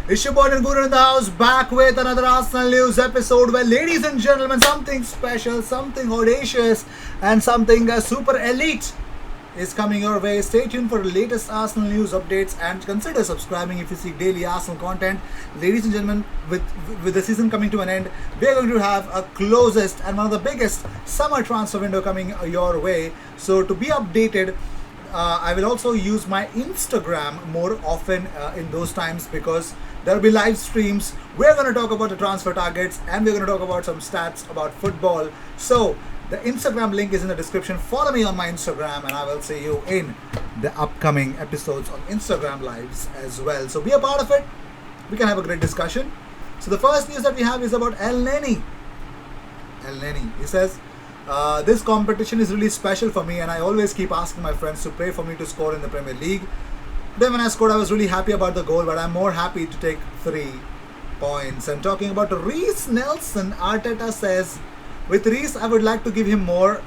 It's your boy and Guru in the house, back with another Arsenal news episode where, ladies and gentlemen, something special, something audacious, and something super elite is coming your way. Stay tuned for the latest Arsenal news updates and consider subscribing if you seek daily Arsenal content. Ladies and gentlemen, with the season coming to an end, we are going to have a closest and one of the biggest summer transfer window coming your way. So to be updated, I will also use my Instagram more often in those times because there will be live streams. We're going to talk about the transfer targets and we're going to talk about some stats about football. So the Instagram link is in the description. Follow me on my Instagram and I will see you in the upcoming episodes on Instagram lives as well. So be a part of it. We can have a great discussion. So the first news that we have is about El Neni. El Neni. He says, this competition is really special for me and I always keep asking my friends to pray for me to score in the Premier League. Today when I scored, I was really happy about the goal, but I'm more happy to take 3 points. And talking about Reece Nelson, Arteta says, with Reece, I would like to give him more.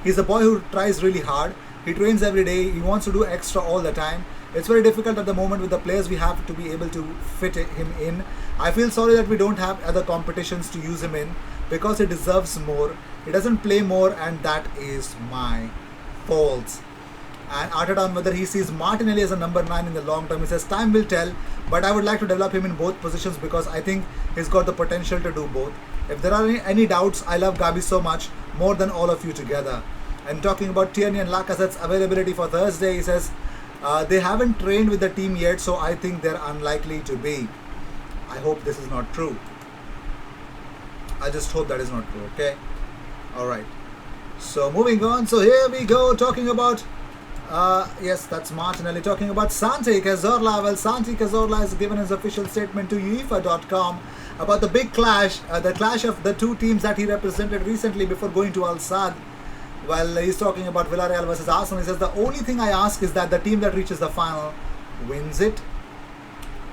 He's a boy who tries really hard. He trains every day. He wants to do extra all the time. It's very difficult at the moment with the players we have to be able to fit him in. I feel sorry that we don't have other competitions to use him in because he deserves more. He doesn't play more and that is my fault. And Arteta on whether he sees Martinelli as a number 9 in the long term. He says time will tell, but I would like to develop him in both positions because I think he's got the potential to do both. If there are any doubts, I love Gabi so much, more than all of you together. And talking about Tierney and Lacazette's availability for Thursday, he says they haven't trained with the team yet, so I think they're unlikely to be. I hope this is not true. I just hope that is not true, okay? Alright. So moving on, so here we go, talking about yes, that's Martinelli. Talking about Santi Cazorla. Well, Santi Cazorla has given his official statement to UEFA.com about the big clash, the clash of the two teams that he represented recently before going to Al Sadd. Well, he's talking about Villarreal versus Arsenal. He says, the only thing I ask is that the team that reaches the final wins it.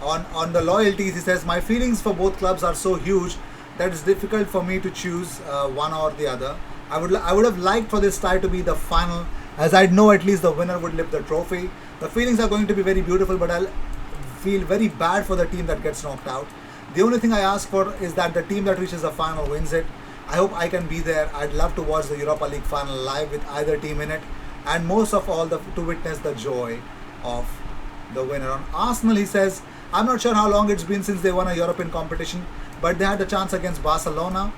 On the loyalties, he says, my feelings for both clubs are so huge that it's difficult for me to choose one or the other. I would have liked for this tie to be the final, as I'd know at least the winner would lift the trophy. The feelings are going to be very beautiful, but I'll feel very bad for the team that gets knocked out. The only thing I ask for is that the team that reaches the final wins it. I hope I can be there. I'd love to watch the Europa League final live with either team in it, and most of all to witness the joy of the winner. On Arsenal, he says, I'm not sure how long it's been since they won a European competition, but they had the chance against Barcelona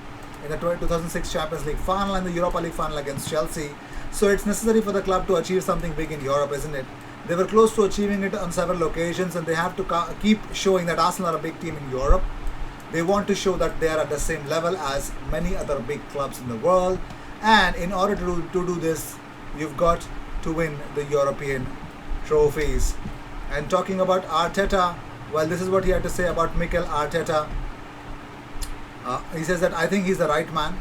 in the 2006 Champions League final and the Europa League final against Chelsea. So it's necessary for the club to achieve something big in Europe, isn't it? They were close to achieving it on several occasions and they have to keep showing that Arsenal are a big team in Europe. They want to show that they are at the same level as many other big clubs in the world. And in order to do this, you've got to win the European trophies. And talking about Arteta, well, this is what he had to say about Mikel Arteta. He says that I think he's the right man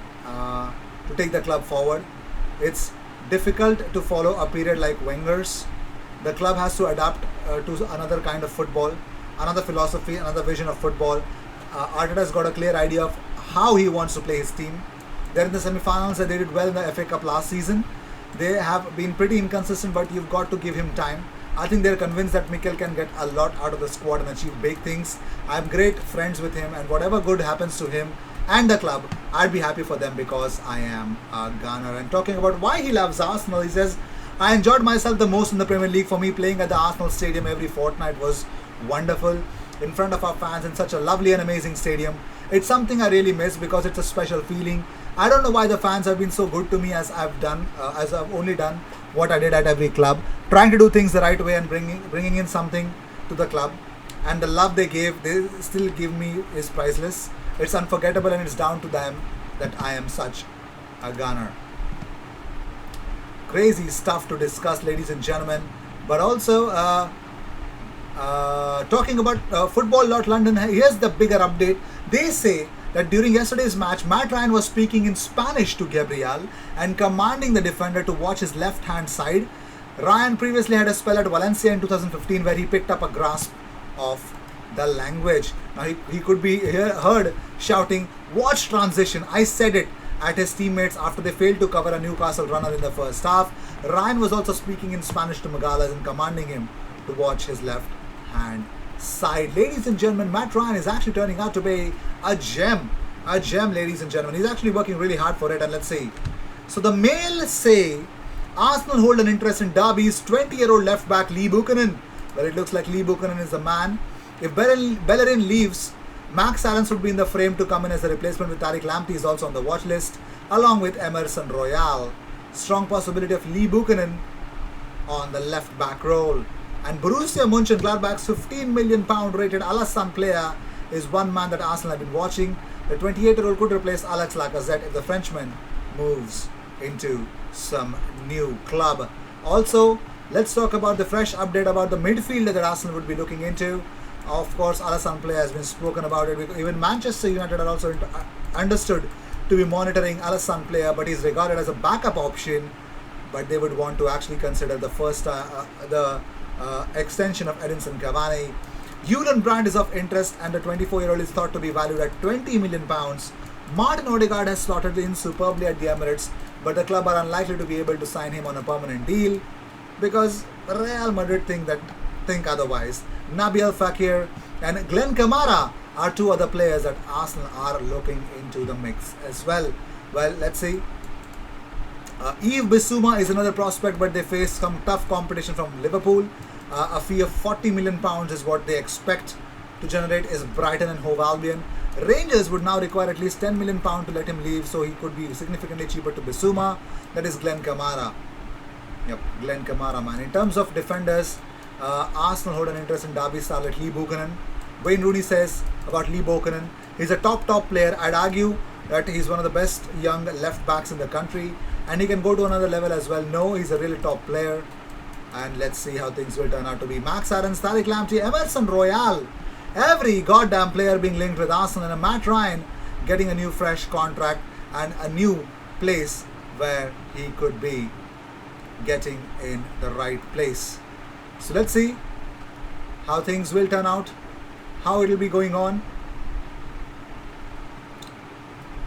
to take the club forward. It's difficult to follow a period like Wenger's. The club has to adapt to another kind of football, another philosophy, another vision of football. Arteta's got a clear idea of how he wants to play his team. They're in the semi-finals and they did well in the FA Cup last season. They have been pretty inconsistent, but you've got to give him time. I think they're convinced that Mikel can get a lot out of the squad and achieve big things. I'm great friends with him and whatever good happens to him and the club, I'd be happy for them because I am a Ghana. And talking about why he loves Arsenal, he says, I enjoyed myself the most in the Premier League. For me, playing at the Arsenal Stadium every fortnight was wonderful in front of our fans in such a lovely and amazing stadium. It's something I really miss because it's a special feeling. I don't know why the fans have been so good to me as I've only done what I did at every club, trying to do things the right way and bringing in something to the club. And the love they still give me is priceless. It's unforgettable and it's down to them that I am such a Ghana. Crazy stuff to discuss, ladies and gentlemen. But also, talking about Football.London, here's the bigger update. They say that during yesterday's match, Matt Ryan was speaking in Spanish to Gabriel and commanding the defender to watch his left-hand side. Ryan previously had a spell at Valencia in 2015 where he picked up a grasp of the language. Now he could be heard shouting, watch transition, I said it, at his teammates after they failed to cover a Newcastle runner in the first half. Ryan was also speaking in Spanish to Magalhaes and commanding him to watch his left hand side. Ladies and gentlemen, Matt Ryan is actually turning out to be a gem. A gem, ladies and gentlemen. He's actually working really hard for it, and let's see. So the Mail say Arsenal hold an interest in Derby's 20-year-old left back Lee Buchanan. Well, it looks like Lee Buchanan is the man. If Bellerin leaves, Max Allen would be in the frame to come in as a replacement with Tariq Lamptey is also on the watch list, along with Emerson Royal. Strong possibility of Lee Buchanan on the left back role. And Borussia Mönchengladbach's £15 million rated Alassane player is one man that Arsenal have been watching. The 28-year-old could replace Alex Lacazette if the Frenchman moves into some new club. Also, let's talk about the fresh update about the midfielder that Arsenal would be looking into. Of course, Alassane player has been spoken about it. Even Manchester United are also understood to be monitoring Alassane player, but he's regarded as a backup option. But they would want to actually consider the first extension of Edinson Cavani. Julian Brandt is of interest, and the 24-year-old is thought to be valued at £20 million. Martin Odegaard has slotted in superbly at the Emirates, but the club are unlikely to be able to sign him on a permanent deal because Real Madrid think otherwise. Nabil Fekir and Glenn Kamara are two other players that Arsenal are looking into the mix as well. Well, let's see. Yves Bissouma is another prospect, but they face some tough competition from Liverpool. A fee of £40 million is what they expect to generate is Brighton and Hove Albion. Rangers would now require at least £10 million to let him leave, so he could be significantly cheaper to Bissouma. That is Glenn Kamara. Yep, Glenn Kamara, man. In terms of defenders, Arsenal hold an interest in Derby starlet Lee Buchanan. Wayne Rooney says about Lee Buchanan, he's a top player. I'd argue that he's one of the best young left backs in the country, and he can go to another level as well. No, he's a really top player, and let's see how things will turn out to be. Max Aarons, Tariq Lamptey, Emerson Royal, every goddamn player being linked with Arsenal, and Matt Ryan getting a new fresh contract and a new place where he could be getting in the right place. So let's see how things will turn out, how it will be going on,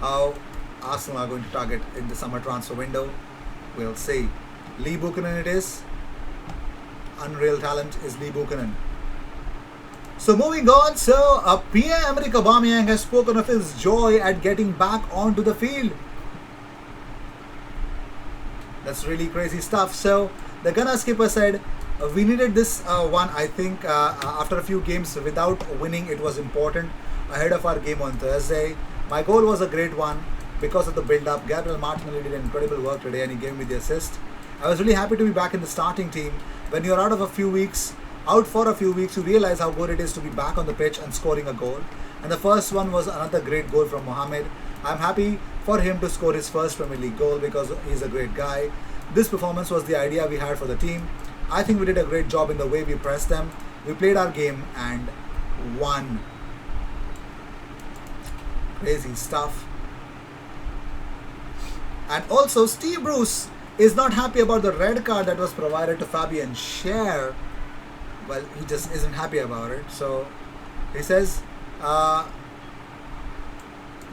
how Arsenal are going to target in the summer transfer window. We'll see. Lee Buchanan it is. Unreal talent is Lee Buchanan. So moving on, Pierre-Emerick Aubameyang has spoken of his joy at getting back onto the field. That's really crazy stuff. So the Gunner skipper said, we needed this one. I think after a few games without winning, it was important ahead of our game on Thursday. My goal was a great one because of the build-up. Gabriel Martinelli did incredible work today and he gave me the assist. I was really happy to be back in the starting team. When you're out for a few weeks, you realize how good it is to be back on the pitch and scoring a goal. And the first one was another great goal from Mohamed. I'm happy for him to score his first Premier League goal because he's a great guy. This performance was the idea we had for the team. I think we did a great job in the way we pressed them. We played our game and won. Crazy stuff. And also, Steve Bruce is not happy about the red card that was provided to Fabian Schär. Well, he just isn't happy about it. So he says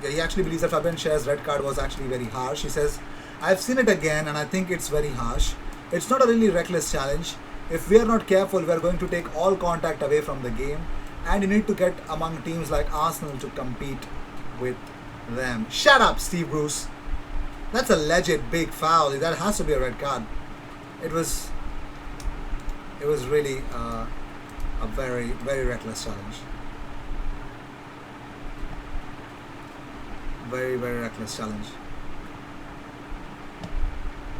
he actually believes that Fabian Schär's red card was actually very harsh. He says, I've seen it again and I think it's very harsh. It's not a really reckless challenge. If we are not careful, we are going to take all contact away from the game, and you need to get among teams like Arsenal to compete with them. Shut up, Steve Bruce. That's a legit big foul. That has to be a red card. It was really a very, very reckless challenge. Very, very reckless challenge.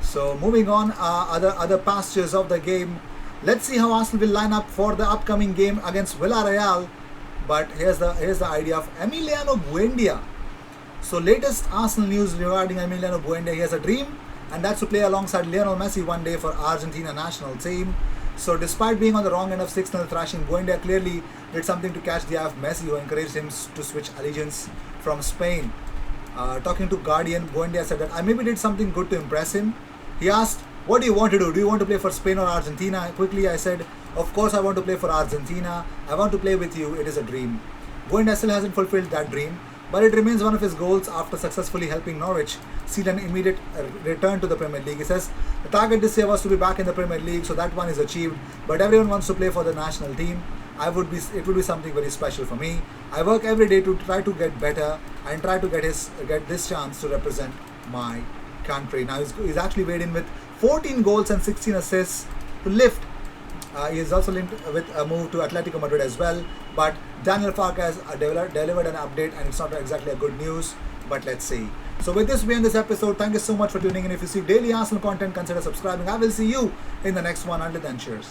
So moving on, other pastures of the game. Let's see how Arsenal will line up for the upcoming game against Villarreal. But here's the idea of Emiliano Buendia. So latest Arsenal news regarding Emiliano Buendia. He has a dream, and that's to play alongside Lionel Messi one day for Argentina national team. So despite being on the wrong end of 6-0 thrashing, Buendia clearly did something to catch the eye of Messi, who encouraged him to switch allegiance from Spain. Talking to Guardian, Buendia said that I maybe did something good to impress him. He asked, what do you want to do? Do you want to play for Spain or Argentina? Quickly I said, of course I want to play for Argentina. I want to play with you. It is a dream. Buendia still hasn't fulfilled that dream, but it remains one of his goals after successfully helping Norwich seal an immediate return to the Premier League. He says, the target this year was to be back in the Premier League, so that one is achieved, but everyone wants to play for the national team. it would be something very special for me. I work every day to try to get better and try to get this chance to represent my country. Now he's actually weighed in with 14 goals and 16 assists to lift. He is also linked with a move to Atletico Madrid as well. But Daniel Farke has delivered an update, and it's not exactly a good news. But let's see. So with this, we end this episode. Thank you so much for tuning in. If you see daily Arsenal content, consider subscribing. I will see you in the next one. Until then, cheers.